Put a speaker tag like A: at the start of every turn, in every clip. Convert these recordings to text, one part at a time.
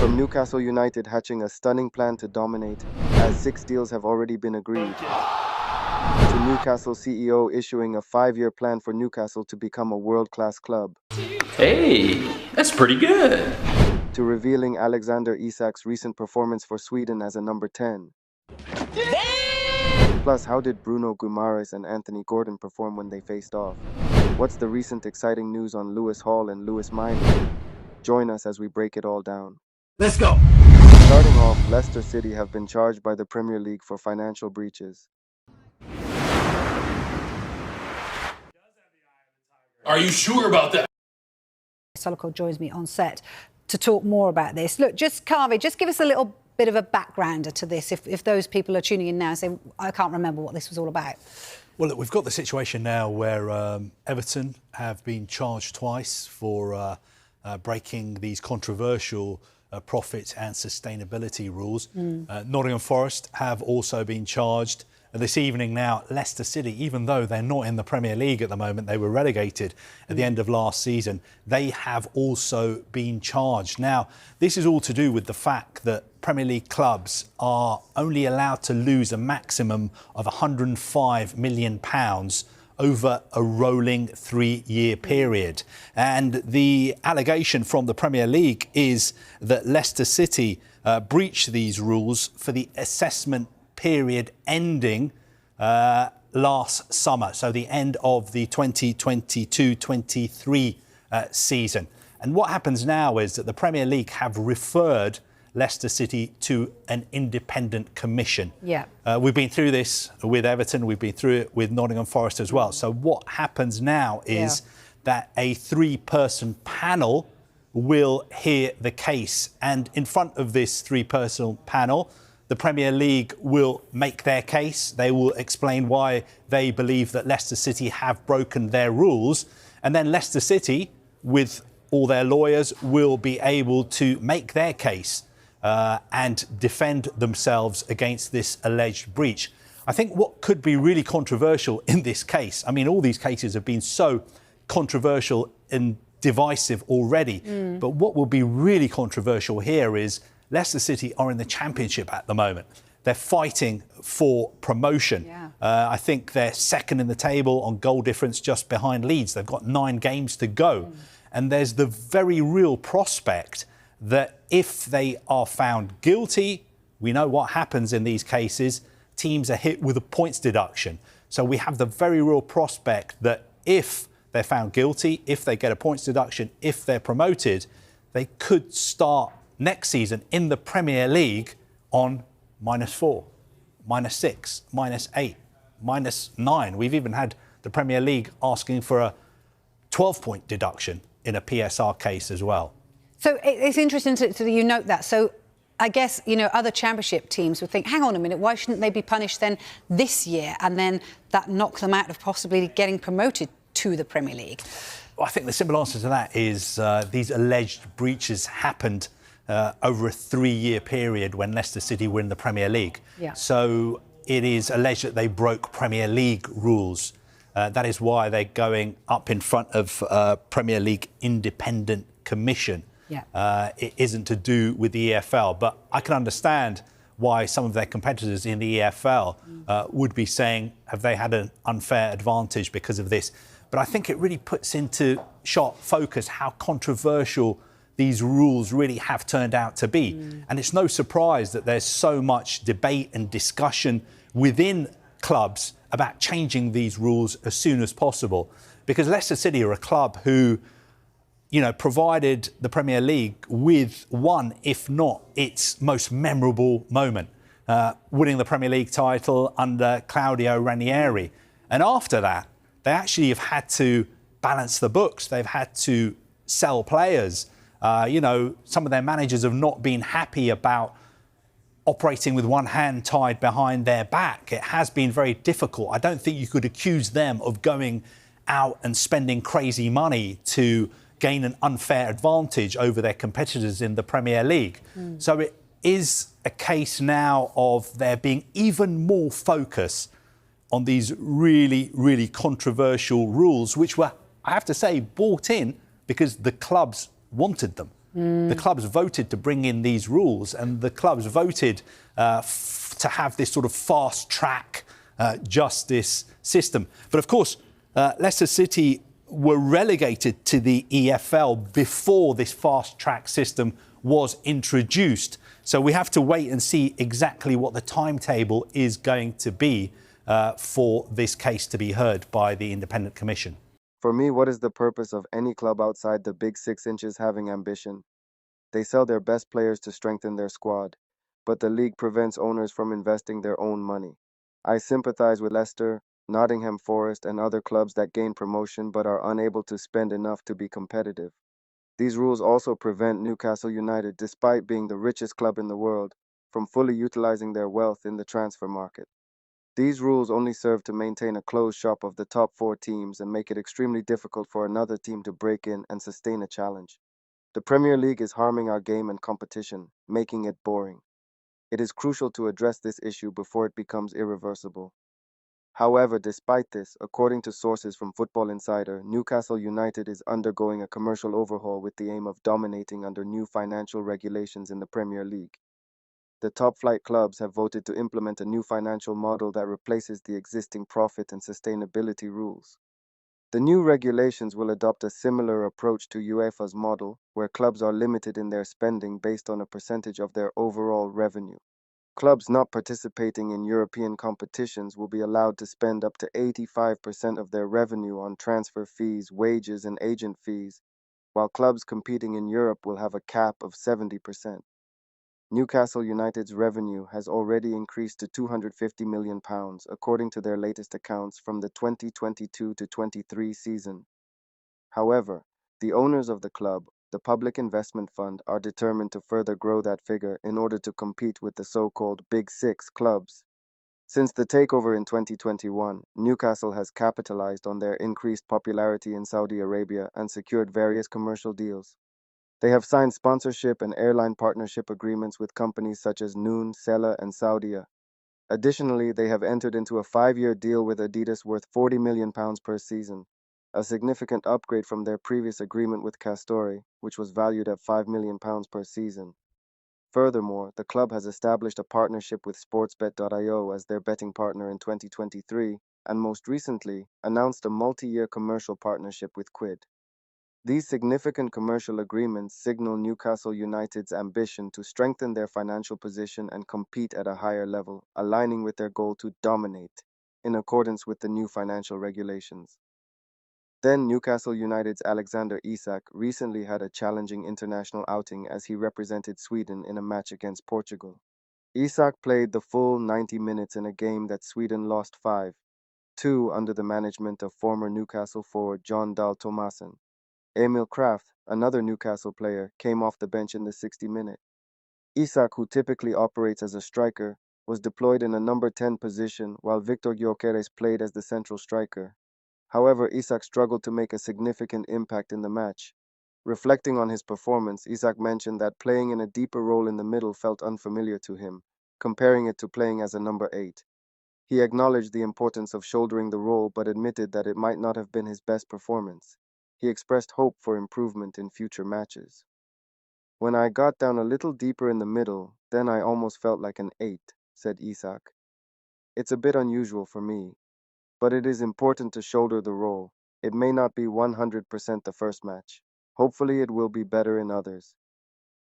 A: From Newcastle United hatching a stunning plan to dominate, as 6 deals have already been agreed, to Newcastle CEO issuing a 5-year plan for Newcastle to become a world-class club,
B: Hey, that's pretty good.
A: to revealing Alexander Isak's recent performance for Sweden as a number 10. Plus, how did Bruno Guimaraes and Anthony Gordon perform when they faced off? What's the recent exciting news on Lewis Hall and Miley? Join us as we break it all down.
C: Let's go!
A: Starting off, Leicester City have been charged by the Premier League for financial breaches.
D: Are you sure about that?
E: Solokol joins me on set to talk more about this. Look, Carvey, just give us a little bit of a backgrounder to this, if those people are tuning in now and say, I can't remember what this was all about.
C: Well, look, we've got the situation now where Everton have been charged twice for breaking these controversial profit and sustainability rules. Nottingham Forest have also been charged. This evening now, Leicester City, even though they're not in the Premier League at the moment, they were relegated at the end of last season, they have also been charged. Now, this is all to do with the fact that Premier League clubs are only allowed to lose a maximum of £105 million over a rolling 3-year period. And the allegation from the Premier League is that Leicester City breached these rules for the assessment period ending last summer, so the end of the 2022-23 season. And what happens now is that the Premier League have referred Leicester City to an independent commission.
E: Yeah.
C: We've been through this with Everton, we've been through it with Nottingham Forest as well. So what happens now is that a 3-person panel will hear the case. And in front of this 3-person panel, the Premier League will make their case. They will explain why they believe that Leicester City have broken their rules. And then Leicester City, with all their lawyers, will be able to make their case and defend themselves against this alleged breach. I think what could be really controversial in this case, I mean, all these cases have been so controversial and divisive already, but what will be really controversial here is Leicester City are in the Championship at the moment. They're fighting for promotion. I think they're second in the table on goal difference, just behind Leeds. They've got 9 games to go. And there's the very real prospect that if they are found guilty, we know what happens in these cases. Teams are hit with a points deduction. So we have the very real prospect that if they're found guilty, if they get a points deduction, if they're promoted, they could start next season in the Premier League on -4, -6, -8, -9. We've even had the Premier League asking for a 12-point deduction in a PSR case as well.
E: So it's interesting to you note that. So I guess, you know, other Championship teams would think, hang on a minute, why shouldn't they be punished then this year? And then that knocks them out of possibly getting promoted to the Premier League.
C: Well, I think the simple answer to that is these alleged breaches happened over a 3-year period when Leicester City were in the Premier League. So it is alleged that they broke Premier League rules. That is why they're going up in front of Premier League Independent Commission. It isn't to do with the EFL, but I can understand why some of their competitors in the EFL would be saying, have they had an unfair advantage because of this? But I think it really puts into sharp focus how controversial these rules really have turned out to be. And it's no surprise that there's so much debate and discussion within clubs about changing these rules as soon as possible. Because Leicester City are a club who, you know, provided the Premier League with one, if not its most memorable moment, winning the Premier League title under Claudio Ranieri. And after that, they actually have had to balance the books. They've had to sell players. You know, some of their managers have not been happy about operating with one hand tied behind their back. It has been very difficult. I don't think you could accuse them of going out and spending crazy money to gain an unfair advantage over their competitors in the Premier League. So it is a case now of there being even more focus on these really, really controversial rules, which were, I have to say, brought in because the clubs wanted them. The clubs voted to bring in these rules, and the clubs voted to have this sort of fast-track justice system. But of course, Leicester City were relegated to the EFL before this fast-track system was introduced. So we have to wait and see exactly what the timetable is going to be for this case to be heard by the Independent Commission.
A: For me, what is the purpose of any club outside the big 6 inches having ambition? They sell their best players to strengthen their squad, but the league prevents owners from investing their own money. I sympathize with Leicester, Nottingham Forest, and other clubs that gain promotion but are unable to spend enough to be competitive. These rules also prevent Newcastle United, despite being the richest club in the world, from fully utilizing their wealth in the transfer market. These rules only serve to maintain a closed shop of the top 4 teams and make it extremely difficult for another team to break in and sustain a challenge. The Premier League is harming our game and competition, making it boring. It is crucial to address this issue before it becomes irreversible. However, despite this, according to sources from Football Insider, Newcastle United is undergoing a commercial overhaul with the aim of dominating under new financial regulations in the Premier League. The top-flight clubs have voted to implement a new financial model that replaces the existing profit and sustainability rules. The new regulations will adopt a similar approach to UEFA's model, where clubs are limited in their spending based on a percentage of their overall revenue. Clubs not participating in European competitions will be allowed to spend up to 85% of their revenue on transfer fees, wages, and agent fees, while clubs competing in Europe will have a cap of 70%. Newcastle United's revenue has already increased to £250 million, according to their latest accounts from the 2022-23 season. However, the owners of the club, the Public Investment Fund, are determined to further grow that figure in order to compete with the so-called Big Six clubs. Since the takeover in 2021, Newcastle has capitalized on their increased popularity in Saudi Arabia and secured various commercial deals. They have signed sponsorship and airline partnership agreements with companies such as Noon, Sella, and Saudia. Additionally, they have entered into a 5-year deal with Adidas worth £40 million per season, a significant upgrade from their previous agreement with Castore, which was valued at £5 million per season. Furthermore, the club has established a partnership with Sportsbet.io as their betting partner in 2023, and most recently, announced a multi-year commercial partnership with Quid. These significant commercial agreements signal Newcastle United's ambition to strengthen their financial position and compete at a higher level, aligning with their goal to dominate, in accordance with the new financial regulations. Then Newcastle United's Alexander Isak recently had a challenging international outing as he represented Sweden in a match against Portugal. Isak played the full 90 minutes in a game that Sweden lost 5-2 under the management of former Newcastle forward Jon Dahl Tomasson. Emil Kraft, another Newcastle player, came off the bench in the 60-minute. Isak, who typically operates as a striker, was deployed in a number 10 position while Victor Gyökeres played as the central striker. However, Isak struggled to make a significant impact in the match. Reflecting on his performance, Isak mentioned that playing in a deeper role in the middle felt unfamiliar to him, comparing it to playing as a number 8. He acknowledged the importance of shouldering the role but admitted that it might not have been his best performance. He expressed hope for improvement in future matches. "When I got down a little deeper in the middle, then I almost felt like an 8, said Isak. It's a bit unusual for me, but it is important to shoulder the role. It may not be 100% the first match. Hopefully it will be better in others.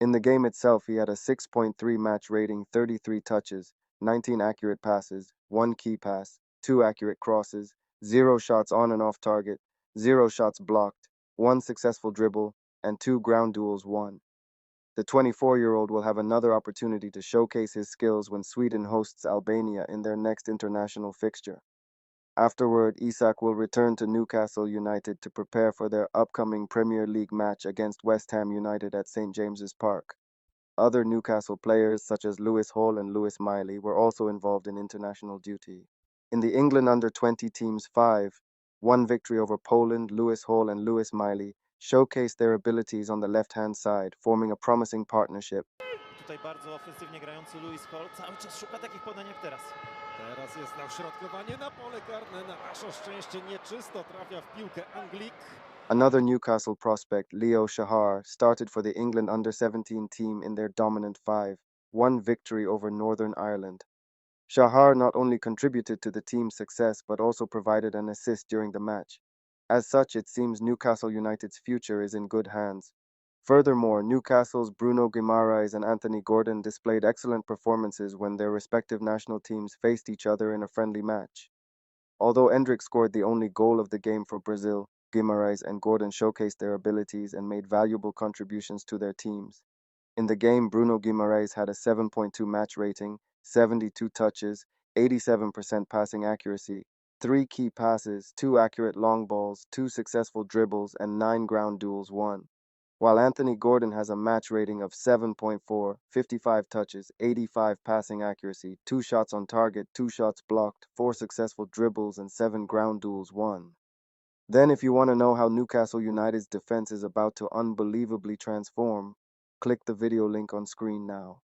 A: In the game itself, he had a 6.3 match rating, 33 touches, 19 accurate passes, 1 key pass, 2 accurate crosses, 0 shots on and off target, 0 shots blocked, 1 successful dribble, and 2 ground duels won. The 24-year-old will have another opportunity to showcase his skills when Sweden hosts Albania in their next international fixture. Afterward, Isak will return to Newcastle United to prepare for their upcoming Premier League match against West Ham United at St James's Park. Other Newcastle players such as Lewis Hall and Miley were also involved in international duty. In the England under-20 team's 5-1 victory over Poland, Lewis Hall and Miley showcased their abilities on the left-hand side, forming a promising partnership.
F: Tutaj bardzo ofensywnie grający Lewis Hall cały czas szuka takich podań jak teraz. Teraz jest na uśrodkowanie na pole karne. Na nasze szczęście nieczysto trafia w piłkę Anglik.
A: Another Newcastle prospect, Leo Shahar, started for the England under-17 team in their dominant 5-1 victory over Northern Ireland. Shahar not only contributed to the team's success but also provided an assist during the match. As such, it seems Newcastle United's future is in good hands. Furthermore, Newcastle's Bruno Guimaraes and Anthony Gordon displayed excellent performances when their respective national teams faced each other in a friendly match. Although Endrick scored the only goal of the game for Brazil, Guimaraes and Gordon showcased their abilities and made valuable contributions to their teams. In the game, Bruno Guimaraes had a 7.2 match rating, 72 touches, 87% passing accuracy, 3 key passes, 2 accurate long balls, 2 successful dribbles, and 9 ground duels won. While Anthony Gordon has a match rating of 7.4, 55 touches, 85 passing accuracy, 2 shots on target, 2 shots blocked, 4 successful dribbles, and 7 ground duels won. Then, if you want to know how Newcastle United's defense is about to unbelievably transform, click the video link on screen now.